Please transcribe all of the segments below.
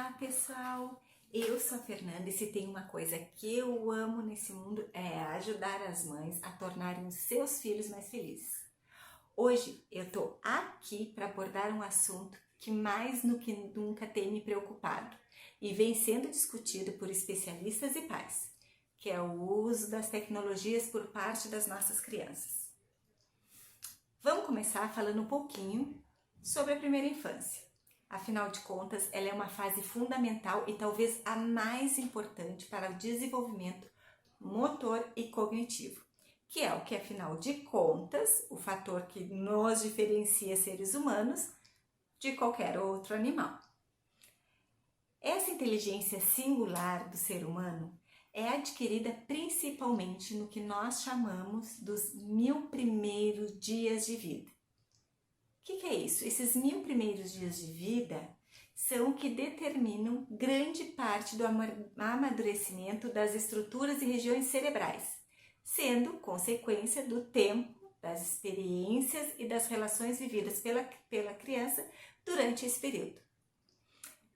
Olá pessoal, eu sou a Fernanda e se tem uma coisa que eu amo nesse mundo é ajudar as mães a tornarem os seus filhos mais felizes. Hoje eu tô aqui para abordar um assunto que mais do que nunca tem me preocupado e vem sendo discutido por especialistas e pais, que é o uso das tecnologias por parte das nossas crianças. Vamos começar falando um pouquinho sobre a primeira infância. Afinal de contas, ela é uma fase fundamental e talvez a mais importante para o desenvolvimento motor e cognitivo, que é o que, afinal de contas, o fator que nos diferencia seres humanos de qualquer outro animal. Essa inteligência singular do ser humano é adquirida principalmente no que nós chamamos dos 1000 primeiros dias de vida. O que é isso? Esses 1000 primeiros dias de vida são o que determinam grande parte do amadurecimento das estruturas e regiões cerebrais, sendo consequência do tempo, das experiências e das relações vividas pela criança durante esse período.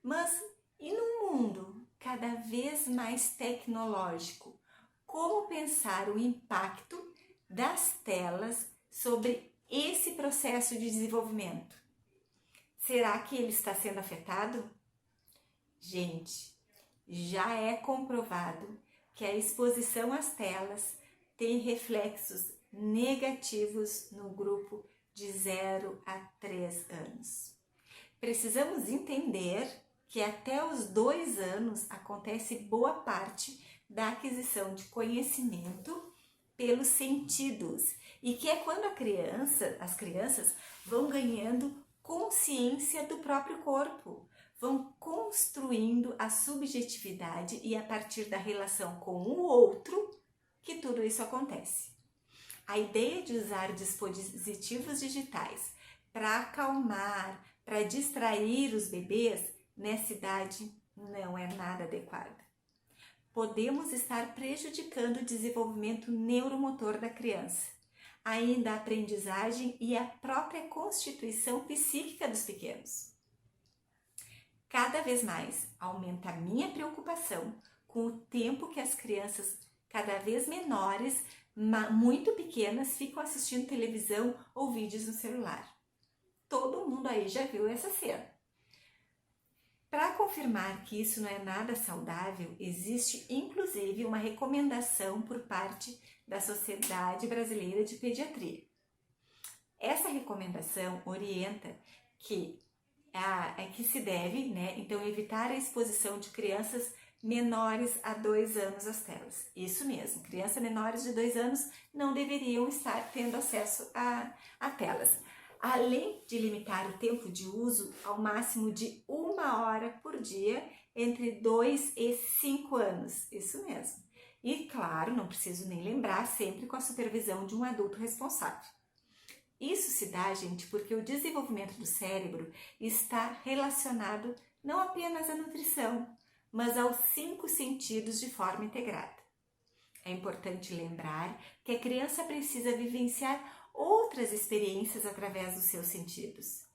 Mas e num mundo cada vez mais tecnológico, como pensar o impacto das telas sobre esse processo de desenvolvimento? Será que ele está sendo afetado? Gente, já é comprovado que a exposição às telas tem reflexos negativos no grupo de 0 a 3 anos. Precisamos entender que até os 2 anos acontece boa parte da aquisição de conhecimento pelos sentidos e que é quando as crianças vão ganhando consciência do próprio corpo, vão construindo a subjetividade e a partir da relação com o outro que tudo isso acontece. A ideia de usar dispositivos digitais para acalmar, para distrair os bebês nessa idade não é nada adequada. Podemos estar prejudicando o desenvolvimento neuromotor da criança, ainda a aprendizagem e a própria constituição psíquica dos pequenos. Cada vez mais aumenta a minha preocupação com o tempo que as crianças cada vez menores, muito pequenas, ficam assistindo televisão ou vídeos no celular. Todo mundo aí já viu essa cena. Para confirmar que isso não é nada saudável, existe inclusive uma recomendação por parte da Sociedade Brasileira de Pediatria. Essa recomendação orienta que se deve, então, evitar a exposição de crianças menores a 2 anos às telas. Isso mesmo, crianças menores de 2 anos não deveriam estar tendo acesso a telas. Além de limitar o tempo de uso ao máximo de 1 hora por dia entre 2 e 5 anos, isso mesmo. E claro, não preciso nem lembrar, sempre com a supervisão de um adulto responsável. Isso se dá, gente, porque o desenvolvimento do cérebro está relacionado não apenas à nutrição, mas aos 5 sentidos de forma integrada. É importante lembrar que a criança precisa vivenciar outras experiências através dos seus sentidos,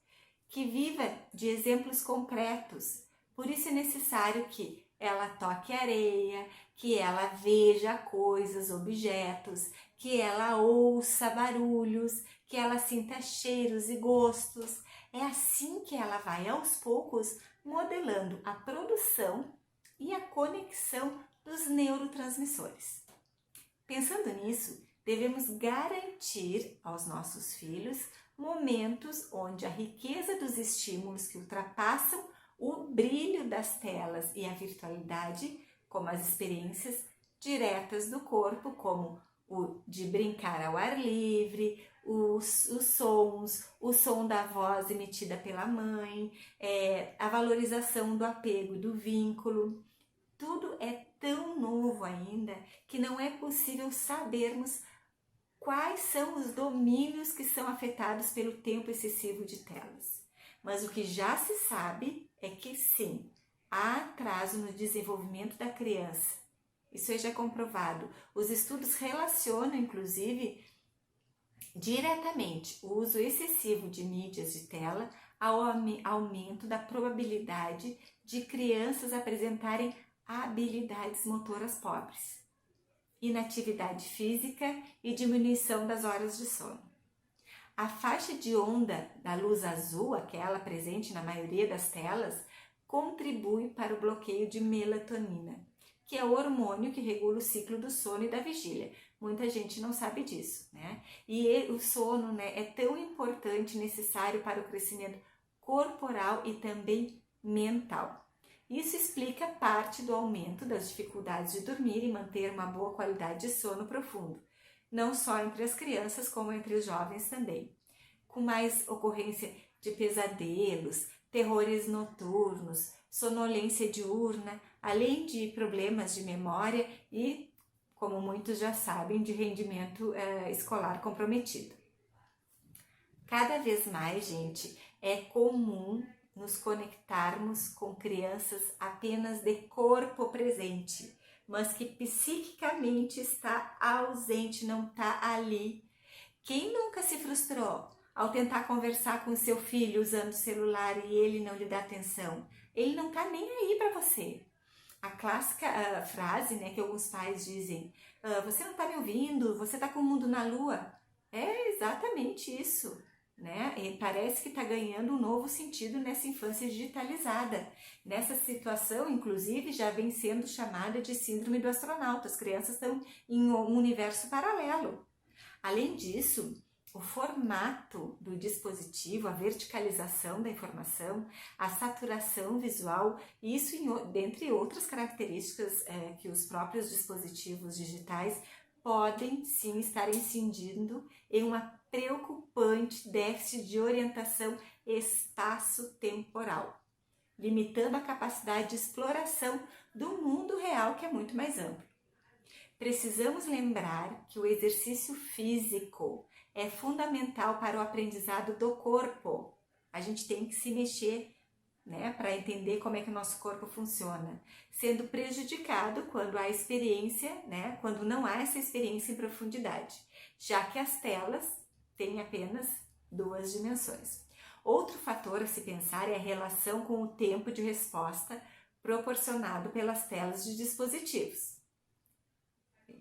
que viva de exemplos concretos. Por isso é necessário que ela toque areia, que ela veja coisas, objetos, que ela ouça barulhos, que ela sinta cheiros e gostos. É assim que ela vai aos poucos modelando a produção e a conexão dos neurotransmissores. Pensando nisso, devemos garantir aos nossos filhos momentos onde a riqueza dos estímulos que ultrapassam o brilho das telas e a virtualidade, como as experiências diretas do corpo, como o de brincar ao ar livre, os sons, o som da voz emitida pela mãe, a valorização do apego e do vínculo. Tudo é tão novo ainda que não é possível sabermos quais são os domínios que são afetados pelo tempo excessivo de telas. Mas o que já se sabe é que sim, há atraso no desenvolvimento da criança. Isso é já comprovado. Os estudos relacionam, inclusive, diretamente o uso excessivo de mídias de tela ao aumento da probabilidade de crianças apresentarem habilidades motoras pobres, inatividade física e diminuição das horas de sono. A faixa de onda da luz azul, aquela presente na maioria das telas, contribui para o bloqueio de melatonina, que é o hormônio que regula o ciclo do sono e da vigília. Muita gente não sabe disso, né? E o sono, né, é tão importante e necessário para o crescimento corporal e também mental. Isso explica parte do aumento das dificuldades de dormir e manter uma boa qualidade de sono profundo, não só entre as crianças, como entre os jovens também, com mais ocorrência de pesadelos, terrores noturnos, sonolência diurna, além de problemas de memória e, como muitos já sabem, de rendimento escolar comprometido. Cada vez mais, gente, é comum nos conectarmos com crianças apenas de corpo presente, mas que psiquicamente está ausente, não está ali. Quem nunca se frustrou ao tentar conversar com seu filho usando o celular e ele não lhe dá atenção? Ele não está nem aí para você. A clássica frase, né, que alguns pais dizem, você não está me ouvindo, você está com o mundo na lua. É exatamente isso, né? E parece que está ganhando um novo sentido nessa infância digitalizada. Nessa situação, inclusive, já vem sendo chamada de síndrome do astronauta. As crianças estão em um universo paralelo. Além disso, o formato do dispositivo, a verticalização da informação, a saturação visual, isso dentre outras características que os próprios dispositivos digitais podem sim estar incidindo em uma preocupante déficit de orientação espaço-temporal, limitando a capacidade de exploração do mundo real, que é muito mais amplo. Precisamos lembrar que o exercício físico é fundamental para o aprendizado do corpo. A gente tem que se mexer, né, para entender como é que o nosso corpo funciona, sendo prejudicado quando há experiência, né, quando não há essa experiência em profundidade, já que as telas têm apenas 2 dimensões. Outro fator a se pensar é a relação com o tempo de resposta proporcionado pelas telas de dispositivos.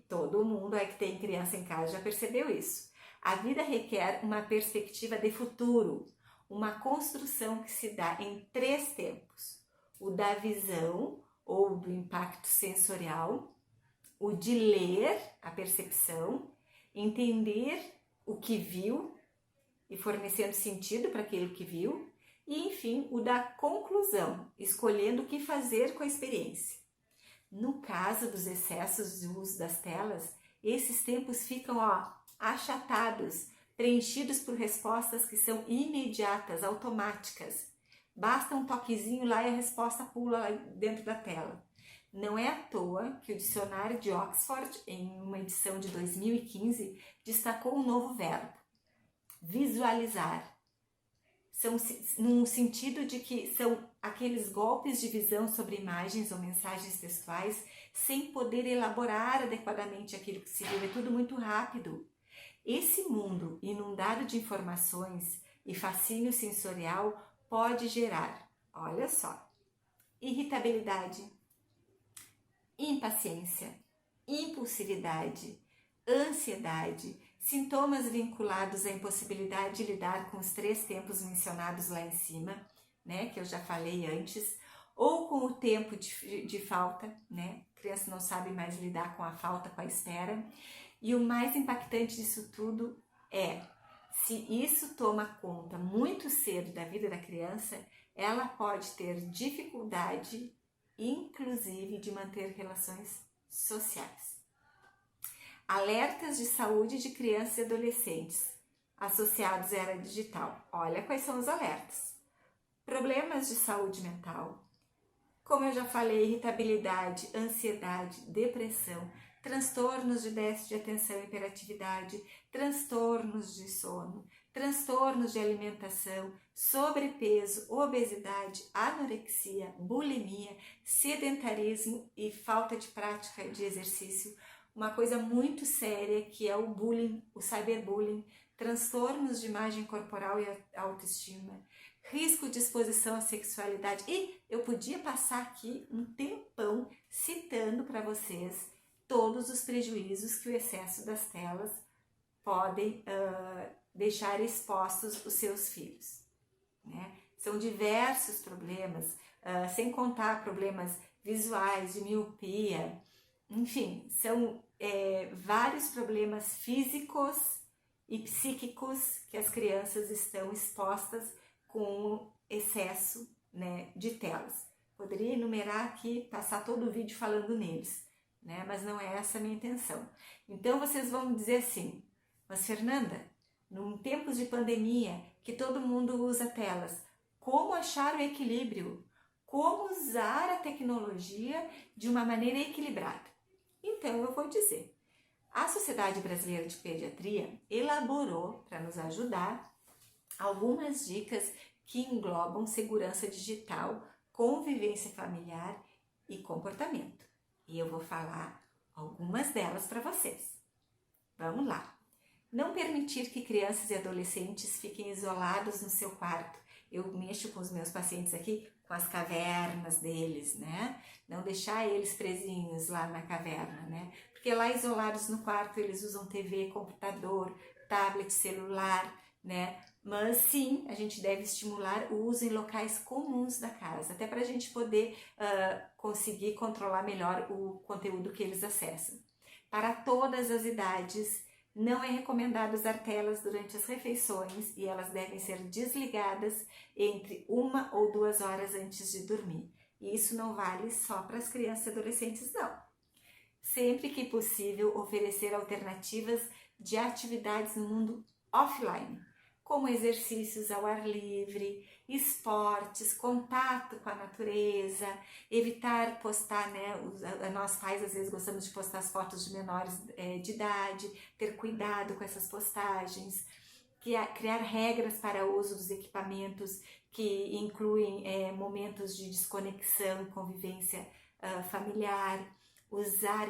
Todo mundo aí que tem criança em casa já percebeu isso. A vida requer uma perspectiva de futuro, uma construção que se dá em 3 tempos: o da visão ou do impacto sensorial, o de ler, a percepção, entender o que viu e fornecendo sentido para aquilo que viu, e enfim, o da conclusão, escolhendo o que fazer com a experiência. No caso dos excessos de uso das telas, esses tempos ficam achatados, preenchidos por respostas que são imediatas, automáticas. Basta um toquezinho lá e a resposta pula lá dentro da tela. Não é à toa que o dicionário de Oxford, em uma edição de 2015, destacou um novo verbo: visualizar. São no sentido de que são aqueles golpes de visão sobre imagens ou mensagens textuais sem poder elaborar adequadamente aquilo que se viu. É tudo muito rápido. Esse mundo inundado de informações e fascínio sensorial pode gerar, olha só, irritabilidade, impaciência, impulsividade, ansiedade, sintomas vinculados à impossibilidade de lidar com os 3 tempos mencionados lá em cima, né, que eu já falei antes, ou com o tempo de falta, né, a criança não sabe mais lidar com a falta, com a espera. E o mais impactante disso tudo é, se isso toma conta muito cedo da vida da criança, ela pode ter dificuldade, inclusive, de manter relações sociais. Alertas de saúde de crianças e adolescentes associados à era digital. Olha quais são os alertas. Problemas de saúde mental, como eu já falei, irritabilidade, ansiedade, depressão, transtornos de déficit de atenção e hiperatividade, transtornos de sono, transtornos de alimentação, sobrepeso, obesidade, anorexia, bulimia, sedentarismo e falta de prática de exercício. Uma coisa muito séria que é o bullying, o cyberbullying, transtornos de imagem corporal e autoestima, risco de exposição à sexualidade. E eu podia passar aqui um tempão citando para vocês todos os prejuízos que o excesso das telas podem deixar expostos os seus filhos, né? São diversos problemas, sem contar problemas visuais, de miopia, enfim, são vários problemas físicos e psíquicos que as crianças estão expostas com o excesso, né, de telas. Poderia enumerar aqui, passar todo o vídeo falando neles, né, mas não é essa a minha intenção. Então vocês vão dizer assim, mas Fernanda, num tempos de pandemia, que todo mundo usa telas, como achar o equilíbrio? Como usar a tecnologia de uma maneira equilibrada? Então eu vou dizer, a Sociedade Brasileira de Pediatria elaborou, para nos ajudar, algumas dicas que englobam segurança digital, convivência familiar e comportamento. E eu vou falar algumas delas para vocês. Vamos lá! Não permitir que crianças e adolescentes fiquem isolados no seu quarto. Eu mexo com os meus pacientes aqui com as cavernas deles, né? Não deixar eles presinhos lá na caverna, né? Porque lá isolados no quarto eles usam TV, computador, tablet, celular, né? Mas sim, a gente deve estimular o uso em locais comuns da casa, até para a gente poder conseguir controlar melhor o conteúdo que eles acessam. Para todas as idades, não é recomendado usar telas durante as refeições e elas devem ser desligadas entre 1 ou 2 horas antes de dormir. E isso não vale só para as crianças e adolescentes, não. Sempre que possível, oferecer alternativas de atividades no mundo offline, como exercícios ao ar livre, esportes, contato com a natureza, evitar postar, né, nós pais às vezes gostamos de postar as fotos de menores de idade, ter cuidado com essas postagens, criar regras para o uso dos equipamentos que incluem momentos de desconexão e convivência familiar,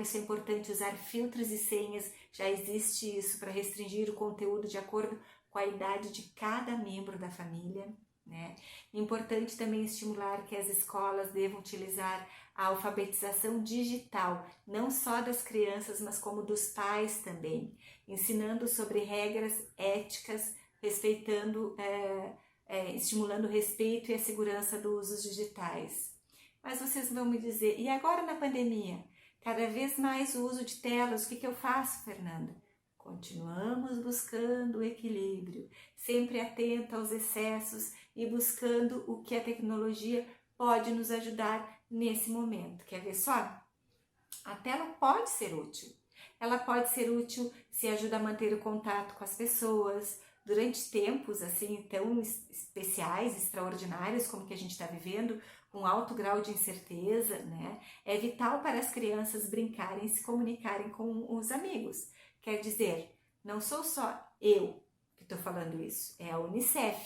isso é importante, usar filtros e senhas, já existe isso para restringir o conteúdo de acordo com a idade de cada membro da família, né? Importante também estimular que as escolas devam utilizar a alfabetização digital, não só das crianças, mas como dos pais também, ensinando sobre regras éticas, estimulando o respeito e a segurança dos usos digitais. Mas vocês vão me dizer, e agora na pandemia? Cada vez mais o uso de telas, o que eu faço, Fernanda? Continuamos buscando o equilíbrio, sempre atenta aos excessos e buscando o que a tecnologia pode nos ajudar nesse momento. Quer ver só? A tela pode ser útil. Ela pode ser útil se ajuda a manter o contato com as pessoas durante tempos assim tão especiais, extraordinários como que a gente está vivendo, com alto grau de incerteza, né? É vital para as crianças brincarem e se comunicarem com os amigos. Quer dizer, não sou só eu que estou falando isso, é a Unicef,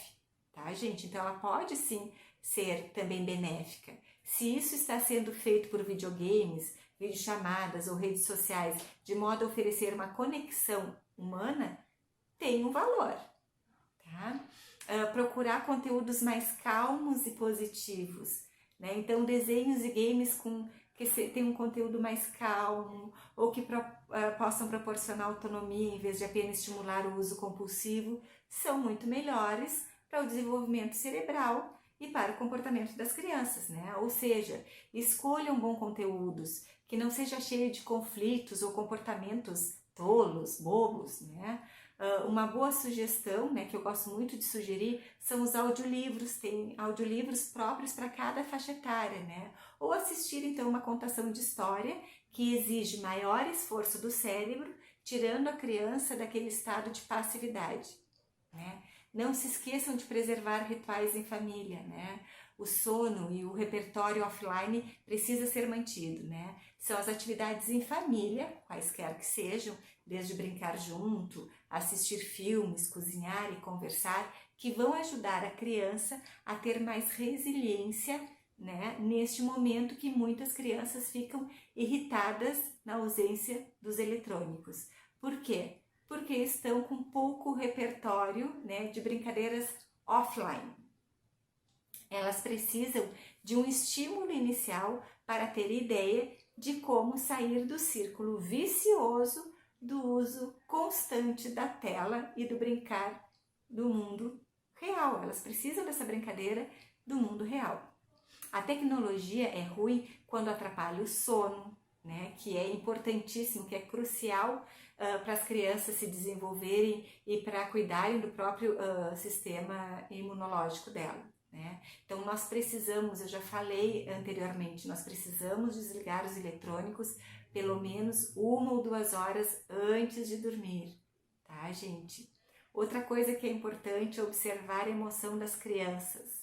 tá, gente? Então ela pode sim ser também benéfica. Se isso está sendo feito por videogames, videochamadas ou redes sociais, de modo a oferecer uma conexão humana, tem um valor, tá? Procurar conteúdos mais calmos e positivos, né? Então desenhos e games que tem um conteúdo mais calmo ou que possam proporcionar autonomia em vez de apenas estimular o uso compulsivo, são muito melhores para o desenvolvimento cerebral e para o comportamento das crianças, né? Ou seja, escolham bons conteúdos, que não seja cheio de conflitos ou comportamentos tolos, bobos, né? Uma boa sugestão, né, que eu gosto muito de sugerir, são os audiolivros. Tem audiolivros próprios para cada faixa etária, né? Ou assistir, então, uma contação de história que exige maior esforço do cérebro, tirando a criança daquele estado de passividade, né? Não se esqueçam de preservar rituais em família, né? O sono e o repertório offline precisa ser mantido, né? São as atividades em família, quaisquer que sejam, desde brincar junto, assistir filmes, cozinhar e conversar, que vão ajudar a criança a ter mais resiliência, né, neste momento que muitas crianças ficam irritadas na ausência dos eletrônicos. Por quê? Porque estão com pouco repertório, né, de brincadeiras offline. Elas precisam de um estímulo inicial para ter ideia de como sair do círculo vicioso do uso constante da tela e do brincar do mundo real. Elas precisam dessa brincadeira do mundo real. A tecnologia é ruim quando atrapalha o sono, né, que é importantíssimo, que é crucial para as crianças se desenvolverem e para cuidarem do próprio sistema imunológico dela. Né? Então nós precisamos, eu já falei anteriormente, nós precisamos desligar os eletrônicos pelo menos 1 ou 2 horas antes de dormir, tá, gente? Outra coisa que é importante é observar a emoção das crianças.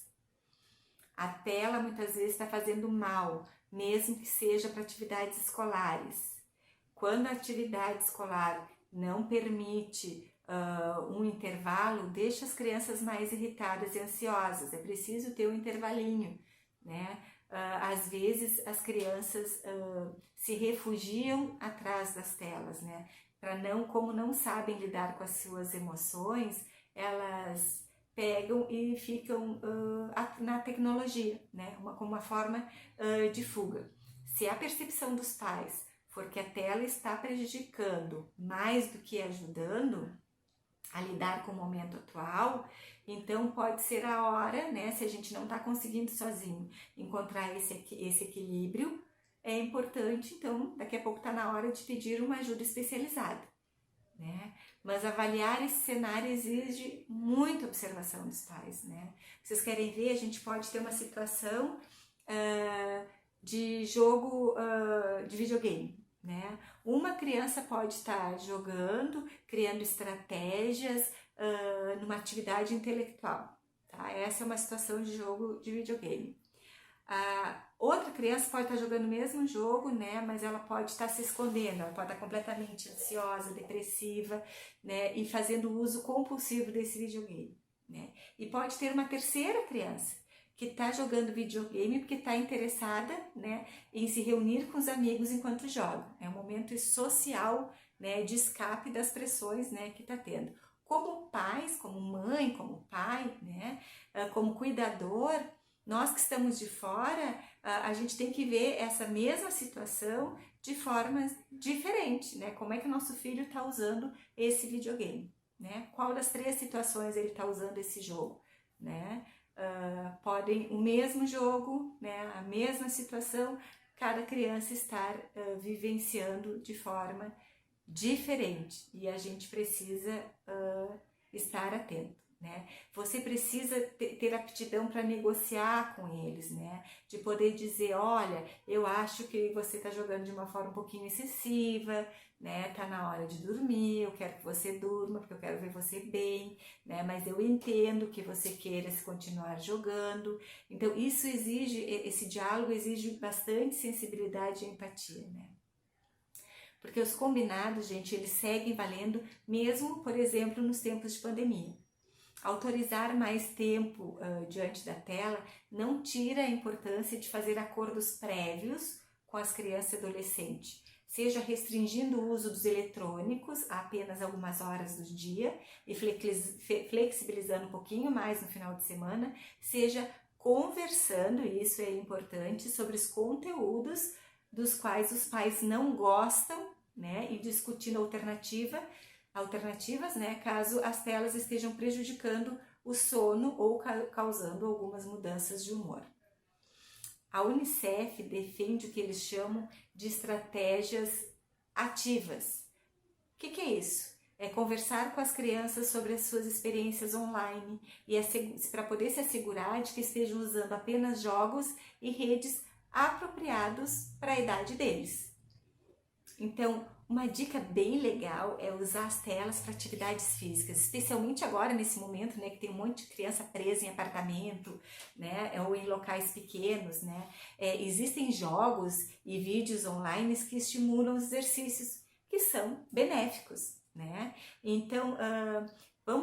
A tela muitas vezes está fazendo mal, mesmo que seja para atividades escolares. Quando a atividade escolar não permite um intervalo, deixa as crianças mais irritadas e ansiosas. É preciso ter um intervalinho, né? Às vezes as crianças se refugiam atrás das telas, né? Como não sabem lidar com as suas emoções, elas pegam e ficam na tecnologia, né? Como uma forma de fuga. Se a percepção dos pais for que a tela está prejudicando mais do que ajudando a lidar com o momento atual, então pode ser a hora, né? Se a gente não está conseguindo sozinho encontrar esse equilíbrio, é importante, então daqui a pouco está na hora de pedir uma ajuda especializada, né? Mas avaliar esse cenário exige muita observação dos pais, né? Vocês querem ver, a gente pode ter uma situação de jogo de videogame, né? Uma criança pode estar jogando, criando estratégias numa atividade intelectual, tá? Essa é uma situação de jogo de videogame. Outra criança pode estar jogando o mesmo jogo, né? Mas ela pode estar se escondendo, ela pode estar completamente ansiosa, depressiva, né? E fazendo uso compulsivo desse videogame, né? E pode ter uma terceira criança que está jogando videogame porque está interessada, né, em se reunir com os amigos enquanto joga. É um momento social, né, de escape das pressões, né, que está tendo. Como pais, como mãe, como pai, né, como cuidador, nós que estamos de fora, a gente tem que ver essa mesma situação de formas diferentes, né? Como é que o nosso filho está usando esse videogame, né? Qual das 3 situações ele está usando esse jogo, né? Podem o mesmo jogo, né, a mesma situação, cada criança estar vivenciando de forma diferente e a gente precisa estar atento, né? Você precisa ter aptidão para negociar com eles, né? De poder dizer, olha, eu acho que você está jogando de uma forma um pouquinho excessiva, né? Tá na hora de dormir, eu quero que você durma, porque eu quero ver você bem, né? Mas eu entendo que você queira se continuar jogando. Então, isso exige, esse diálogo exige bastante sensibilidade e empatia, né? Porque os combinados, gente, eles seguem valendo mesmo, por exemplo, nos tempos de pandemia. Autorizar mais tempo diante da tela não tira a importância de fazer acordos prévios com as crianças e adolescentes, seja restringindo o uso dos eletrônicos a apenas algumas horas do dia e flexibilizando um pouquinho mais no final de semana, seja conversando, e isso é importante, sobre os conteúdos dos quais os pais não gostam, né, e discutindo alternativas, né, caso as telas estejam prejudicando o sono ou causando algumas mudanças de humor. A Unicef defende o que eles chamam de estratégias ativas. O que é isso? É conversar com as crianças sobre as suas experiências online e para poder se assegurar de que estejam usando apenas jogos e redes apropriados para a idade deles. Então, uma dica bem legal é usar as telas para atividades físicas, especialmente agora nesse momento, né, que tem um monte de criança presa em apartamento, né, ou em locais pequenos, né. Existem jogos e vídeos online que estimulam os exercícios que são benéficos, né. Então,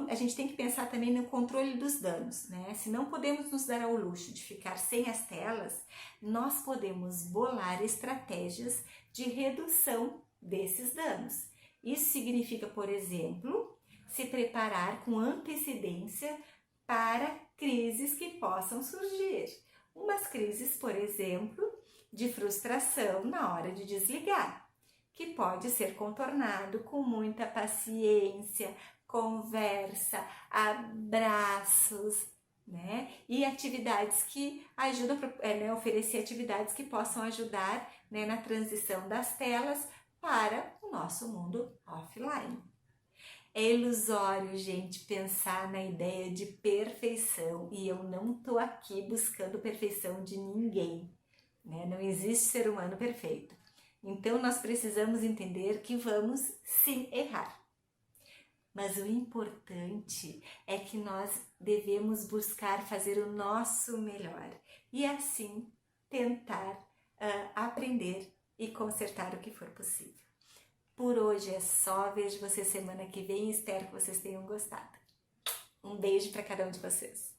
a gente tem que pensar também no controle dos danos, né? Se não podemos nos dar ao luxo de ficar sem as telas, nós podemos bolar estratégias de redução desses danos. Isso significa, por exemplo, se preparar com antecedência para crises que possam surgir. Umas crises, por exemplo, de frustração na hora de desligar, que pode ser contornado com muita paciência, conversa, abraços, né? E atividades que ajudam, oferecer atividades que possam ajudar, né, na transição das telas para o nosso mundo offline. É ilusório, gente, pensar na ideia de perfeição, e eu não tô aqui buscando perfeição de ninguém, né? Não existe ser humano perfeito. Então nós precisamos entender que vamos sim errar. Mas o importante é que nós devemos buscar fazer o nosso melhor e assim tentar aprender e consertar o que for possível. Por hoje é só, vejo vocês semana que vem e espero que vocês tenham gostado. Um beijo para cada um de vocês.